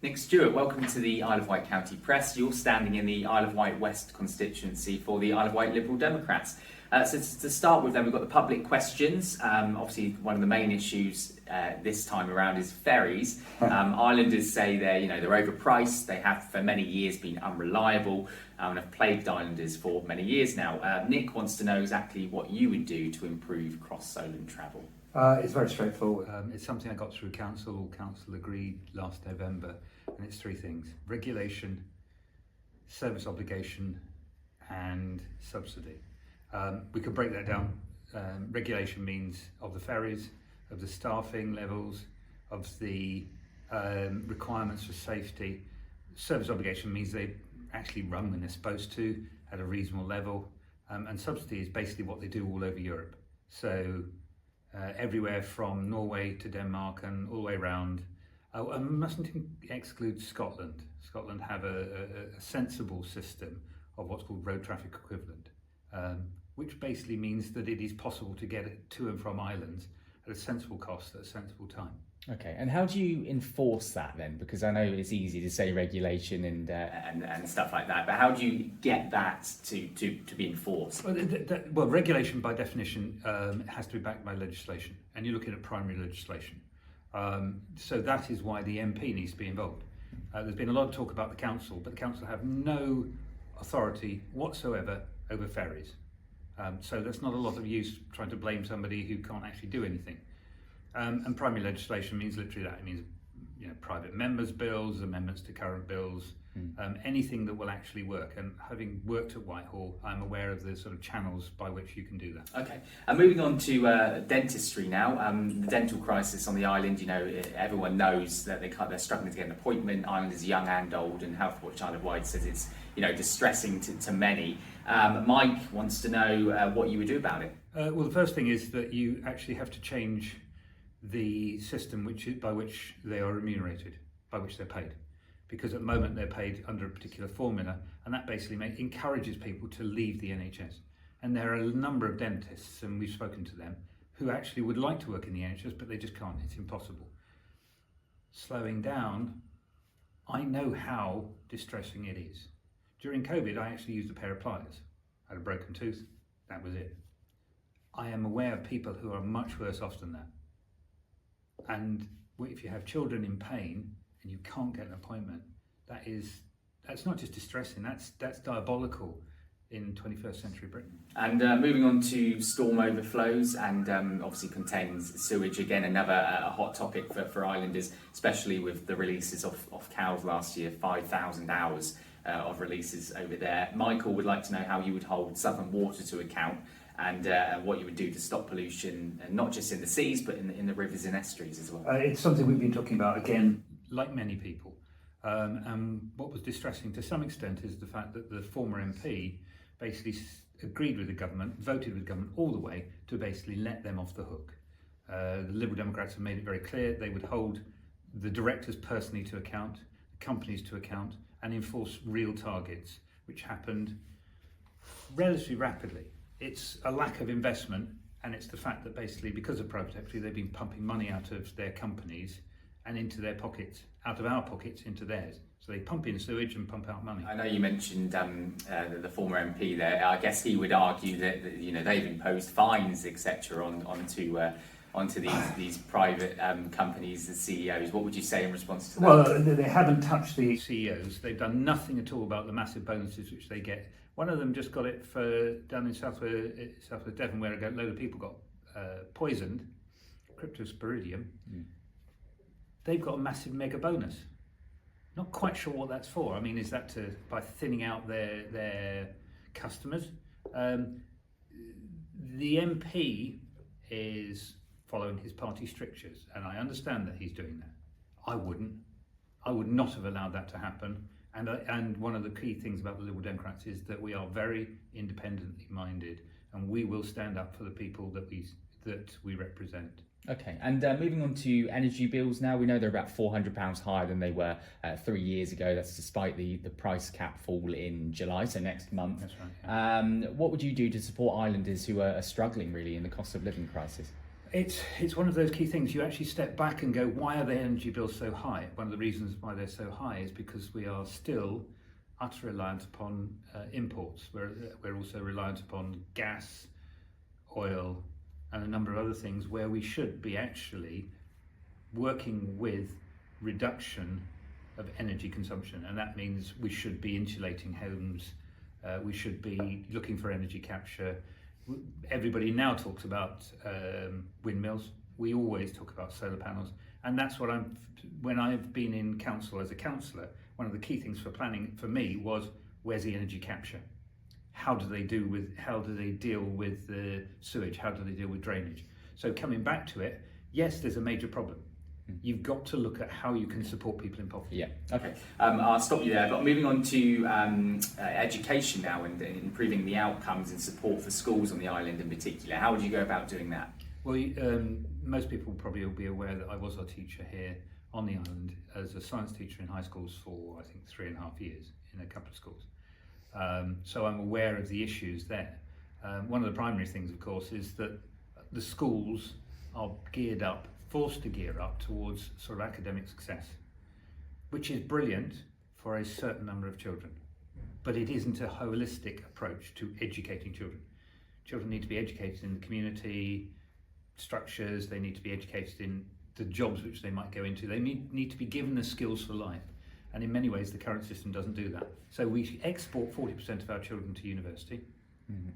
Nick Stuart, welcome to the Isle of Wight County Press. You're standing in the Isle of Wight West constituency for the Isle of Wight Liberal Democrats. So to start with, then, we've got the public questions. Obviously, one of the main issues this time around is ferries. Islanders say they're overpriced. They have for many years been unreliable and have plagued islanders for many years now. Nick wants to know exactly what you would do to improve cross-Solent travel. It's very straightforward. It's something I got through council. All council agreed last November, and it's three things: regulation, service obligation, and subsidy. We could break that down. Regulation means of the ferries, of the staffing levels, of the requirements for safety. Service obligation means they actually run when they're supposed to at a reasonable level, and subsidy is basically what they do all over Europe. So everywhere from Norway to Denmark and all the way around. I mustn't exclude Scotland. Scotland have a sensible system of what's called road traffic equivalent, which basically means that it is possible to get it to and from islands at a sensible cost at a sensible time. Okay, and how do you enforce that then? Because I know it's easy to say regulation and stuff like that, but how do you get that to be enforced? Well, regulation by definition has to be backed by legislation, and you're looking at primary legislation. So that is why the MP needs to be involved. There's been a lot of talk about the council, but the council have no authority whatsoever over ferries. So there's not a lot of use trying to blame somebody who can't actually do anything. And primary legislation means literally that. It means private members' bills, amendments to current bills, anything that will actually work. And having worked at Whitehall, I'm aware of the sort of channels by which you can do that. Okay, and moving on to dentistry now. The dental crisis on the island, everyone knows that they're struggling to get an appointment. Islanders young and old, and Health Watch Isle of Wight says it's distressing to many. Mike wants to know what you would do about it. Well, the first thing is that you actually have to change the system by which they are remunerated, by which they're paid. Because at the moment they're paid under a particular formula, and that basically encourages people to leave the NHS. And there are a number of dentists, and we've spoken to them, who actually would like to work in the NHS, but they just can't. It's impossible. Slowing down, I know how distressing it is. During COVID, I actually used a pair of pliers. I had a broken tooth, that was it. I am aware of people who are much worse off than that. And if you have children in pain and you can't get an appointment, that's not just distressing, that's diabolical in 21st century Britain. And moving on to storm overflows, and obviously contains sewage, again another hot topic for islanders, especially with the releases of cows last year, 5,000 hours of releases over there. Michael would like to know how you would hold Southern Water to account, and what you would do to stop pollution, not just in the seas, but in the rivers and estuaries as well. It's something we've been talking about again. Like many people. And what was distressing to some extent is the fact that the former MP basically agreed with the government, voted with the government all the way to basically let them off the hook. The Liberal Democrats have made it very clear they would hold the directors personally to account, the companies to account, and enforce real targets, which happened relatively rapidly. It's a lack of investment, and it's the fact that basically because of private equity they've been pumping money out of their companies and into their pockets, out of our pockets into theirs. So they pump in sewage and pump out money. I know you mentioned the former MP there. I guess he would argue that they've imposed fines, etc., onto these private companies, the CEOs. What would you say in response to that? Well, they haven't touched the CEOs. They've done nothing at all about the massive bonuses which they get. One of them just got it down in southwest Devon, where a load of people got poisoned, cryptosporidium. They've got a massive mega bonus. Not quite sure what that's for. I mean, is that by thinning out their customers? The MP is following his party strictures, and I understand that he's doing that. I wouldn't. I would not have allowed that to happen. And one of the key things about the Liberal Democrats is that we are very independently minded, and we will stand up for the people that we represent. Okay, and moving on to energy bills now, we know they're about £400 higher than they were 3 years ago. That's despite the price cap fall in July, so next month. That's right. Yeah. What would you do to support islanders who are struggling really in the cost of living crisis? It's one of those key things. You actually step back and go, why are their energy bills so high? One of the reasons why they're so high is because we are still utterly reliant upon imports. We're also reliant upon gas, oil, and a number of other things where we should be actually working with reduction of energy consumption, and that means we should be insulating homes, we should be looking for energy capture. Everybody now talks about windmills. We always talk about solar panels, and that's what when I've been in council as a councillor, one of the key things for planning for me was, where's the energy capture? How do they deal with the sewage? How do they deal with drainage? So coming back to it, yes, there's a major problem. You've got to look at how you can support people in poverty. Yeah, okay. I'll stop you there, but moving on to education now and improving the outcomes and support for schools on the island in particular. How would you go about doing that? Well, most people probably will be aware that I was a teacher here on the island as a science teacher in high schools for, I think, 3.5 years in a couple of schools. So I'm aware of the issues there. One of the primary things, of course, is that the schools are forced to gear up towards sort of academic success, which is brilliant for a certain number of children, but it isn't a holistic approach to educating children. Children need to be educated in the community structures, they need to be educated in the jobs which they might go into, they need to be given the skills for life. And in many ways, the current system doesn't do that. So we export 40% of our children to university. Mm-hmm.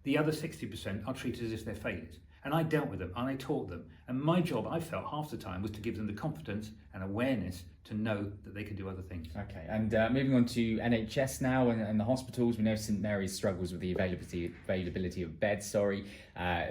The other 60% are treated as if they're failures. And I dealt with them and I taught them. And my job, I felt half the time, was to give them the confidence and awareness to know that they could do other things. Okay, and moving on to NHS now and the hospitals, we know St Mary's struggles with the availability of beds.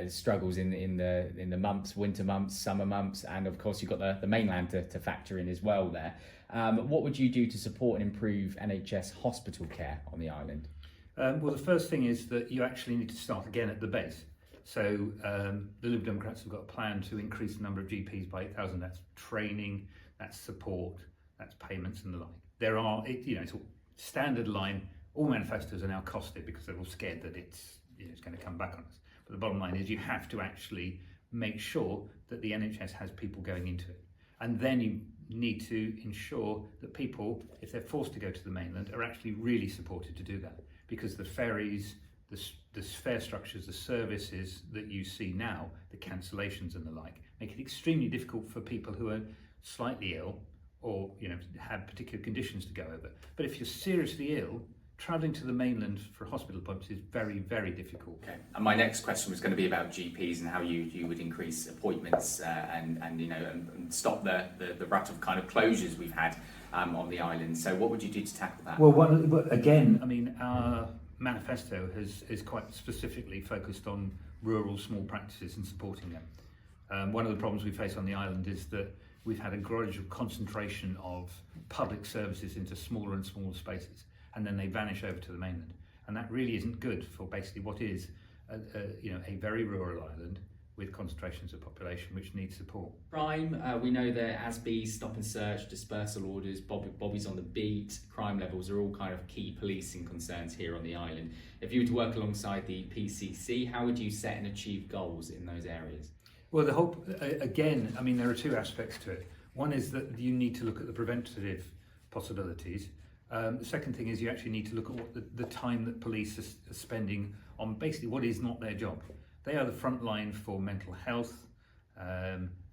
Struggles in the months, winter months, summer months, and of course you've got the mainland to factor in as well there. What would you do to support and improve NHS hospital care on the island? Well, the first thing is that you actually need to start again at the base. So the Liberal Democrats have got a plan to increase the number of GPs by 8,000. That's training, that's support, that's payments and the like. It's a standard line. All manifestos are now costed because they're all scared that it's going to come back on us. But the bottom line is you have to actually make sure that the NHS has people going into it. And then you need to ensure that people, if they're forced to go to the mainland, are actually really supported to do that. Because the ferries, the fare structures, the services that you see now, the cancellations and the like, make it extremely difficult for people who are slightly ill or have particular conditions to go over. But if you're seriously ill, travelling to the mainland for hospital appointments is very, very difficult. Okay. And my next question was going to be about GPs and how you would increase appointments and stop the rut of kind of closures we've had on the island. So what would you do to tackle that? Well, again, I mean, our manifesto is quite specifically focused on rural small practices and supporting them. One of the problems we face on the island is that we've had a gradual concentration of public services into smaller and smaller spaces, and then they vanish over to the mainland. And that really isn't good for basically what is a very rural island with concentrations of population which need support. Crime, we know that ASB, stop and search, dispersal orders, Bobby's on the beat, crime levels are all kind of key policing concerns here on the island. If you were to work alongside the PCC, how would you set and achieve goals in those areas? Well, again, I mean, there are two aspects to it. One is that you need to look at the preventative possibilities. The second thing is you actually need to look at what the time that police are spending on basically what is not their job. They are the front line for mental health,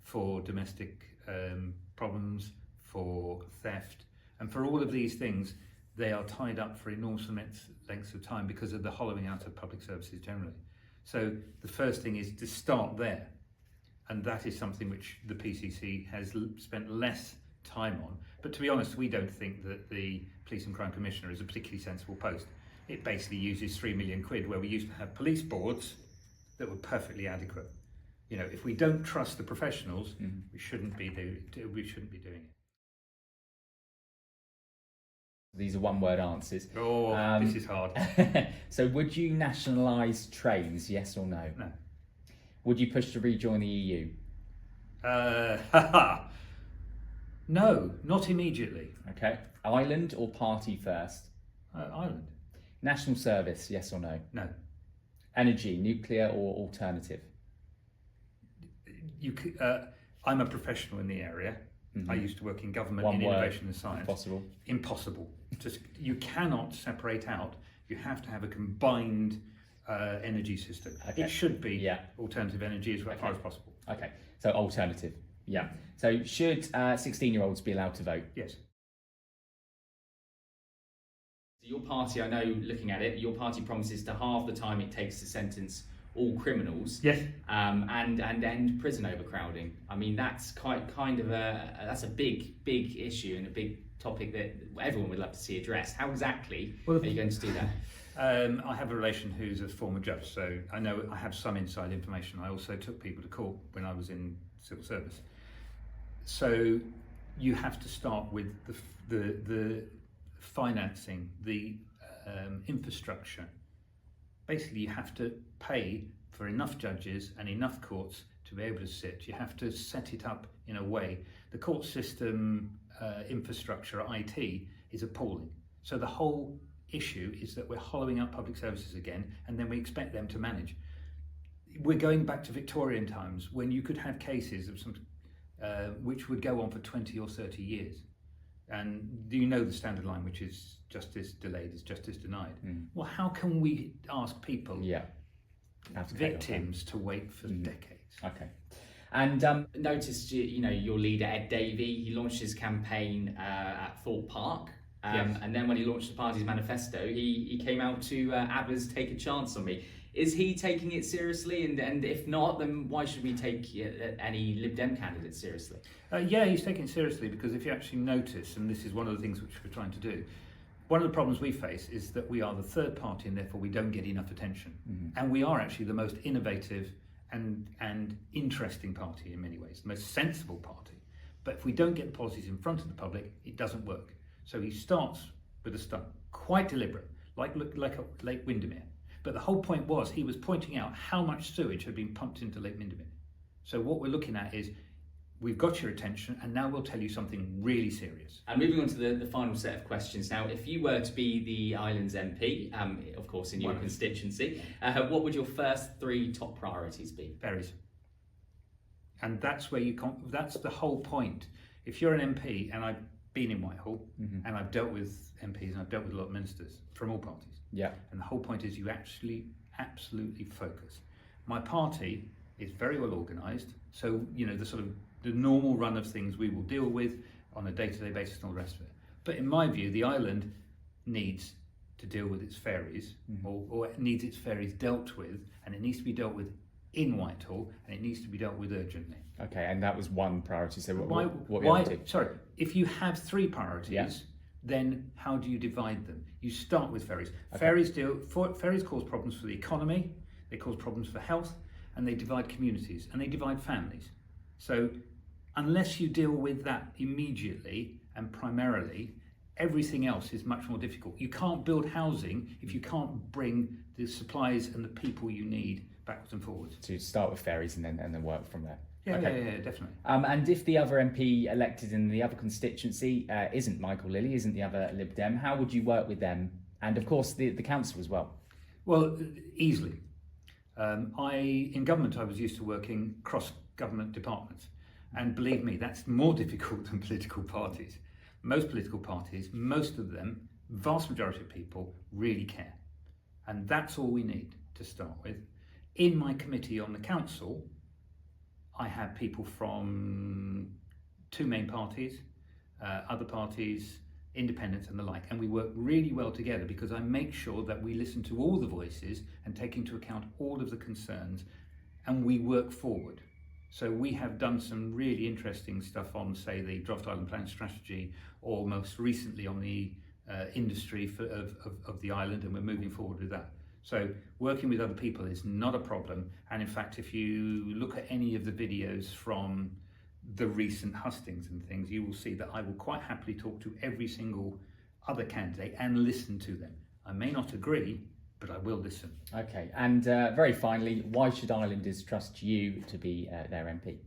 for domestic problems, for theft, and for all of these things, they are tied up for enormous lengths of time because of the hollowing out of public services generally. So the first thing is to start there, and that is something which the PCC has spent less time on. But to be honest, we don't think that the Police and Crime Commissioner is a particularly sensible post. It basically uses £3 million where we used to have police boards that were perfectly adequate. If we don't trust the professionals, we shouldn't be doing it. These are one-word answers. Oh, this is hard. So would you nationalise trains, yes or no? No. Would you push to rejoin the EU? No, not immediately. Okay. Island or party first? Island. National service, yes or no? No. Energy, nuclear or alternative? I'm a professional in the area. I used to work in government One in word, innovation and science. Impossible. Just you cannot separate out. You have to have a combined energy system. Okay. It should be Yeah. alternative energy as far as possible. Okay, so alternative. Yeah. So should 16-year-olds be allowed to vote? Yes. Your party, I know, looking at it, your party promises to halve the time it takes to sentence all criminals. Yes. And end prison overcrowding. I mean, that's kind of a big issue and a big topic that everyone would love to see addressed. How exactly are you going to do that? I have a relation who's a former judge, so I know I have some inside information. I also took people to court when I was in civil service. So you have to start with the financing, the infrastructure. Basically, you have to pay for enough judges and enough courts to be able to sit. You have to set it up in a way. The court system infrastructure, IT, is appalling. So the whole issue is that we're hollowing out public services again, and then we expect them to manage. We're going back to Victorian times when you could have cases of some which would go on for 20 or 30 years. And do you know the standard line, which is justice delayed is justice denied? Well, how can we ask people, victims, to wait for decades? Okay. And noticed, your leader, Ed Davey, he launched his campaign at Thorpe Park. Yes. And then when he launched the party's manifesto, he came out to ABBA's Take a Chance on Me. Is he taking it seriously? And if not, then why should we take any Lib Dem candidates seriously? Yeah, he's taking it seriously because if you actually notice, and this is one of the things which we're trying to do, one of the problems we face is that we are the third party and therefore we don't get enough attention. And we are actually the most innovative and interesting party in many ways, the most sensible party. But if we don't get the policies in front of the public, it doesn't work. So he starts with a stunt, quite deliberate, like Lake Windermere. But the whole point was he was pointing out how much sewage had been pumped into Lake Windermere. So what we're looking at is, we've got your attention and now we'll tell you something really serious. And moving on to the final set of questions now, if you were to be the island's MP, of course in your constituency, what would your first 3 top priorities be? Ferries. And that's where that's the whole point. If you're an MP, and I've been in Whitehall, and I've dealt with MPs and I've dealt with a lot of ministers from all parties. Yeah. And the whole point is you actually absolutely focus. My party is very well organised, so the normal run of things we will deal with on a day-to-day basis and all the rest of it. But in my view, the island needs to deal with its ferries, or it needs its ferries dealt with, and it needs to be dealt with in Whitehall, and it needs to be dealt with urgently. Okay, and that was one priority. So Sorry, if you have 3 priorities, then how do you divide them? You start with ferries. Okay. Ferries cause problems for the economy, they cause problems for health, and they divide communities, and they divide families. So unless you deal with that immediately and primarily, everything else is much more difficult. You can't build housing if you can't bring the supplies and the people you need backwards and forwards. To start with ferries and then work from there. Yeah, okay. yeah, definitely. And if the other MP elected in the other constituency isn't Michael Lilly, isn't the other Lib Dem, how would you work with them? And of course the council as well. Well, easily. In government I was used to working cross-government departments. And believe me, that's more difficult than political parties. Most political parties, most of them, vast majority of people really care. And that's all we need to start with. In my committee on the council, I have people from 2 main parties, other parties, independents and the like, and we work really well together because I make sure that we listen to all the voices and take into account all of the concerns, and we work forward. So we have done some really interesting stuff on, say, the Draft Island Plan Strategy, or most recently on the industry of the island, and we're moving forward with that. So working with other people is not a problem, and in fact if you look at any of the videos from the recent hustings and things, you will see that I will quite happily talk to every single other candidate and listen to them. I may not agree, but I will listen. Okay, and very finally, why should Islanders trust you to be their MP?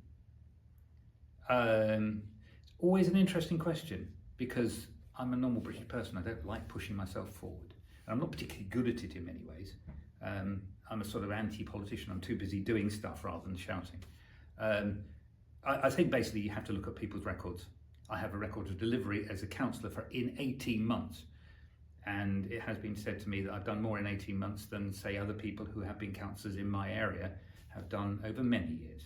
It's always an interesting question because I'm a normal British person. I don't like pushing myself forward. I'm not particularly good at it in many ways. I'm a sort of anti-politician. I'm too busy doing stuff rather than shouting. I think basically you have to look at people's records. I have a record of delivery as a councillor for in 18 months. And it has been said to me that I've done more in 18 months than, say, other people who have been councillors in my area have done over many years.